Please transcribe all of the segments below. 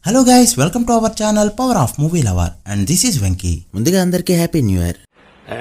Hello guys, welcome to our channel Power of Movie Lover and this is Venki. ముందుగా అందరికీ happy new year.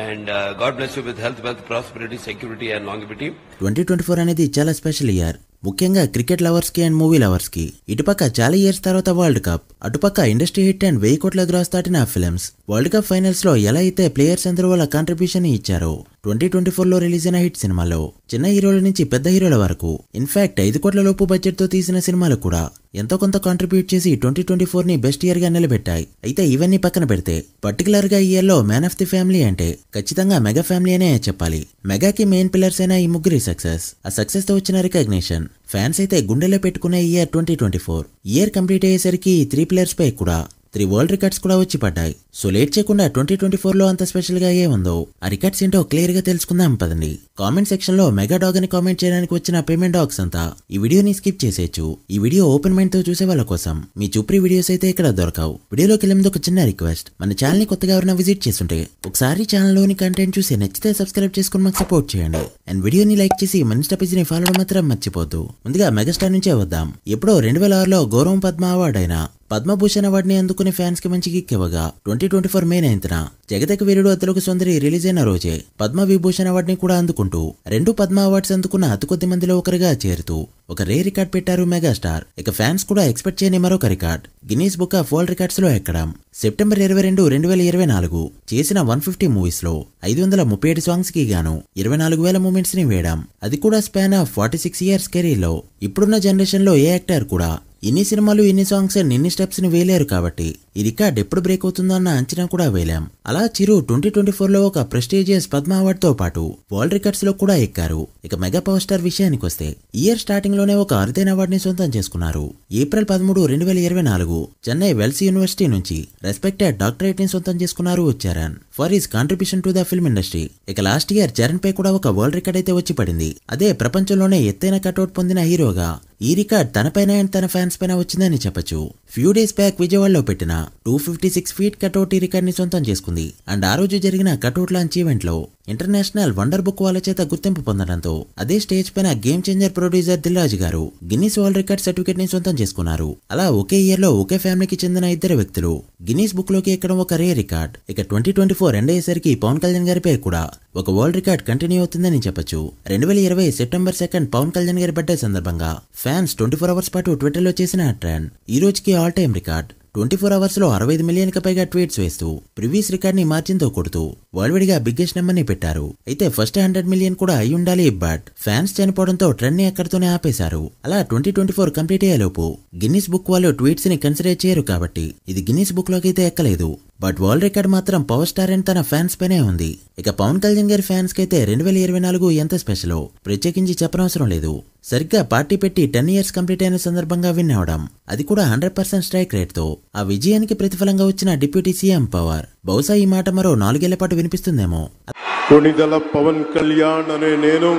And God bless you with health, wealth, prosperity, security and longevity. 2024 అనేది చాలా special year. ముఖ్యంగా cricket lovers కి and movie lovers కి. ఇటుపక్క చాలా years తర్వాత వరల్డ్ కప్, అటుపక్క ఇండస్ట్రీ హిట్ అండ్ 1000 కోట్ల గ్రాస్ దాటిన ఫిల్మ్స్. వరల్డ్ కప్ ఫైనల్స్ లో ఎలా అయితే ప్లేయర్స్ అందరూ వాళ్ళ కాంట్రిబ్యూషన్ ఇచ్చారో 2024 లో రిలీజ్ అయిన హిట్ సినిమాలో చిన్న హీరోల నుంచి పెద్ద హీరోల వరకు, ఇన్ఫాక్ట్ 5 కోట్ల లోపు బడ్జెట్ తో తీసిన సినిమాలు కూడా ఎంతో కొంత కాంట్రిబ్యూట్ చేసి 2024 ని బెస్ట్ ఇయర్ గా నిలబెట్టాయి. అయితే ఇవన్నీ పక్కన పెడితే పర్టికులర్ గా ఈ ఇయర్ లో మ్యాన్ ఆఫ్ ది ఫ్యామిలీ అంటే ఖచ్చితంగా మెగా ఫ్యామిలీ అనే చెప్పాలి. మెగాకి మెయిన్ పిల్లర్స్ అయిన ఈ ముగ్గురి సక్సెస్, ఆ సక్సెస్ తో వచ్చిన రికగ్నిషన్, ఫ్యాన్స్ అయితే గుండెలో పెట్టుకునే ఇయర్ 2024. ఇయర్ కంప్లీట్ అయ్యేసరికి 3 పిల్లర్స్ పై కూడా 3 వరల్డ్ రికార్డ్స్ కూడా వచ్చి పడ్డాయి. సో లేట్ చేయకుండా 2024 లో అంత స్పెషల్ గా ఏముందో ఆ రికార్డ్స్ ఏంటో క్లియర్ గా తెలుసుకుందాం పదండి. కామెంట్ సెక్షన్ లో మెగా డాగ్ అని కామెంట్ చేయడానికి వచ్చిన పేమెంట్ డాగ్స్ అంతా ఈ వీడియోని స్కిప్ చేసేయచ్చు. ఈ వీడియో ఓపెన్ మైండ్ తో చూసే వాళ్ళ కోసం. మీ చూప్రి వీడియోస్ అయితే ఇక్కడ దొరకవు. వీడియోలోకి వెళ్ళే ముందు ఒక చిన్న రిక్వెస్ట్, మన ఛానల్ ని కొత్తగా ఎవరైనా విజిట్ చేస్తుంటే ఒకసారి ఛానల్ లోని కంటెంట్ చూసి నచ్చితే సబ్స్క్రైబ్ చేసుకుని మాకు సపోర్ట్ చేయండి. అండ్ వీడియోని లైక్ చేసి మన ఇన్స్టా పేజ్ ని ఫాలో మాత్రం మర్చిపోద్దు. ముందుగా మెగాస్టార్ నుంచే వద్దాం. ఎప్పుడో 2006లో గౌరవం పద్మ అవార్డు అయిన పద్మభూషణ్ అవార్డుని అందుకునే ఫ్యాన్స్ కి మంచి కిక్ ఇవ్వగా 2024 మే 9న జగదేక వీరుడు అతలకు సుందరి రిలీజ్ అయిన రోజే పద్మ విభూషణ్ అవార్డుని కూడా అందుకుంటూ 2 పద్మ అవార్డ్స్ అందుకున్న అతి కొద్ది మందిలో ఒకరిగా చేరుతూ ఒక రే రికార్డ్ పెట్టారు మెగాస్టార్. ఇక ఫ్యాన్స్ కూడా ఎక్స్పెక్ట్ చేయని మరొక record, Guinness book of world records లో ఎక్కడం. సెప్టెంబర్ 22, 2024 చేసిన 150 మూవీస్ లో 537 సాంగ్స్ కి గాను 24,000 మూమెంట్స్ ని వేయడం. అది కూడా స్పాన్ ఆఫ్ 46 ఇయర్స్ కెరీర్ లో. ఇప్పుడున్న జనరేషన్ లో ఏ యాక్టర్ కూడా ఇన్ని సినిమాలు, ఇన్ని సాంగ్స్ అండ్ ఇన్ని స్టెప్స్ ని వేయలేరు కాబట్టి ఈ రికార్డ్ ఎప్పుడు బ్రేక్ అవుతుందో అన్న అంచనా కూడా వేయలేం. అలా చిరు 2024 లో ఒక ప్రెస్టీజియస్ పద్మ అవార్డ్ తో పాటు వరల్డ్ రికార్డ్స్ లో కూడా ఎక్కారు. ఇక మెగా పవర్ స్టార్ విషయానికి వస్తే ఇయర్ స్టార్టింగ్ లోనే ఒక అరుదైన అవార్డ్ ని సొంతం చేసుకున్నారు. ఏప్రిల్ 13, 2024 చెన్నై వెల్స్ యూనివర్సిటీ నుంచి రెస్పెక్టెడ్ డాక్టరేట్ ని సొంతం చేసుకున్నారు Charan for his contribution to the film industry. ఇక లాస్ట్ ఇయర్ చరణ్ పై కూడా ఒక వరల్డ్ రికార్డ్ అయితే వచ్చి పడింది. అదే ప్రపంచంలోనే ఎత్తైన కట్అవుట్ పొందిన హీరోగా ఈ రికార్డ్ తనపైన అండ్ తన ఫ్యాన్స్ పైన వచ్చిందని చెప్పొచ్చు. ఫ్యూ డేస్ బ్యాక్ విజయవాడలో పెట్టిన 256 ఫీట్ కట్అవుట్ ఈ రికార్డ్ ని సొంతం చేసుకుంది. అండ్ ఆ రోజు జరిగిన కట్అవుట్ లాంచ్ ఈవెంట్ లో ఇంటర్నేషనల్ వండర్ బుక్ వాళ్ళ చేత గుర్తింపు పొందడంతో అదే స్టేజ్ పైన game changer producer Dil Raju గారు గిన్నీస్ వరల్డ్ రికార్డ్ సర్టిఫికేట్ ని సొంతం చేసుకున్నారు. అలా ఒకే ఇయర్ లో ఒకే ఫ్యామిలీకి చెందిన 2 వ్యక్తులు గిన్నీస్ బుక్ లోకి ఎక్కడం ఒక రే రికార్డ్. ఇక 2024 ఎండ్ అయ్యేసరికి పవన్ కళ్యాణ్ గారి పై కూడా ఒక వరల్డ్ రికార్డ్ కంటిన్యూ అవుతుందని చెప్పొచ్చు. 2020 సెప్టెంబర్ 2 పవన్ కళ్యాణ్ గారి బర్త్డే సందర్భంగా ఫ్యాన్స్ 24 అవర్స్ పాటు ట్విట్టర్ లో చేసిన ట్రెండ్ ఈ రోజుకి ఆల్ టైమ్ రికార్డ్. 24 అవర్స్ లో 65 మిలియన్ కి పైగా ట్వీట్స్ వేస్తూ ప్రీవియస్ రికార్డ్ ని మార్జిన్ తో కొడుతూ వరల్డ్ వైడ్ గా బిగ్గెస్ట్ నెంబర్ ని పెట్టారు. అయితే ఫస్ట్ 100 మిలియన్ కూడా అయి ఉండాలి, బట్ ఫ్యాన్స్ చనిపోవడంతో ట్రెండ్ ని అక్కడితోనే ఆపేశారు. అలా 2024 కంప్లీట్ అయ్యేలోపు గిన్నీస్ బుక్ వాళ్ళు ట్వీట్స్ ని కన్సిడర్ చేయరు కాబట్టి ఇది గిన్నీస్ బుక్ లోకి అయితే ఎక్కలేదు. బట్ వరల్డ్ రికార్డ్ మాత్రం పవర్ స్టార్ అండ్ తన ఫ్యాన్స్ పైనే ఉంది. ఇక పవన్ కళ్యాణ్ గారి ఫ్యాన్స్ కి అయితే 2024 ఎంత స్పెషలో ప్రత్యేకించి చెప్పనవసరం లేదు. సరిగ్గా పార్టీ పెట్టి 10 ఇయర్స్ కంప్లీట్ అయిన సందర్భంగా విన్ అవడం, అది కూడా 100% స్ట్రైక్ రేట్ తో. ఆ విజయానికి ప్రతిఫలంగా వచ్చిన డిప్యూటీ సీఎం పవర్. బహుశా ఈ మాట మరో 4 ఏళ్ల పాటు వినిపిస్తుందేమో. కొణిదెల పవన్ కళ్యాణ్ అనే నేను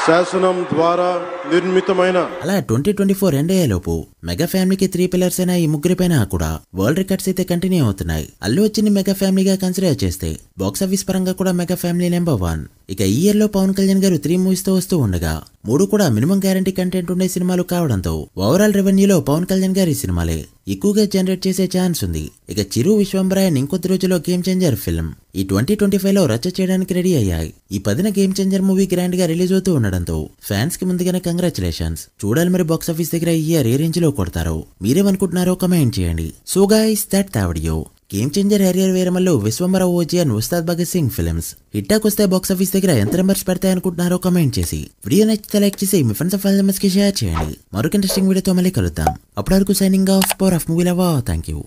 శాసనం ద్వారా నిర్మితమైన. అలా 2024 ఎండ్ అయ్యేలోపు మెగా ఫ్యామిలీకి 3 పిల్లర్స్ అయిన ఈ ముగ్గురిపైన కూడా వరల్డ్ రికార్డ్స్ అయితే కంటిన్యూ అవుతున్నాయి. అల్లు అర్జున్ మెగా ఫ్యామిలీగా కన్సిడర్ చేస్తే బాక్సాఫీస్ పరంగా కూడా మెగా ఫ్యామిలీ నెంబర్ 1. ఇక ఈ ఇయర్ లో పవన్ కళ్యాణ్ గారు 3 మూవీస్ తో వస్తూ ఉండగా 3 కూడా మినిమం గ్యారంటీ కంటెంట్ ఉండే సినిమాలు కావడంతో ఓవరాల్ రెవెన్యూలో పవన్ కళ్యాణ్ గారి సినిమాలే ఎక్కువగా జనరేట్ చేసే ఛాన్స్ ఉంది. ఇక చిరు, విశ్వంబరాయన్ ఇంకొద్ది రోజుల్లో గేమ్ చేంజర్ ఫిల్మ్ ఈ 2025 లో రచ్చ చేయడానికి రెడీ అయ్యాయి. ఈ 10న గేమ్ చేంజర్ మూవీ గ్రాండ్ గా రిలీజ్ అవుతూ ఉండడంతో ఫ్యాన్స్ కి ముందుగానే కంగ్రాచులేషన్స్. చూడాలి మరి బాక్సాఫీస్ దగ్గర ఈ ఇయర్ ఏ రేంజ్ లో కొడతారో. మీరేమనుకుంటున్నారో కమెంట్ చేయండి. So guys, that video. Game changer హరియర్ వేరమల్లో Vishwambhara OG and Ustaad Bhagat Singh films hit talk వస్తే బాక్సాఫీస్ దగ్గర ఎంత నెంబర్స్ పెడతాయి అనుకుంటున్నారో కమెంట్ చేసి వీడియో నచ్చితే లైక్ చేసి మీ ఫ్రెండ్స్ అండ్ ఫ్యామిలీస్ కి షేర్ చేయండి. మరొక ఇంట్రెస్టింగ్ వీడియోతో మళ్ళీ కలుద్దాం. అప్పటి వరకు signing off, power of movie lover. Thank you.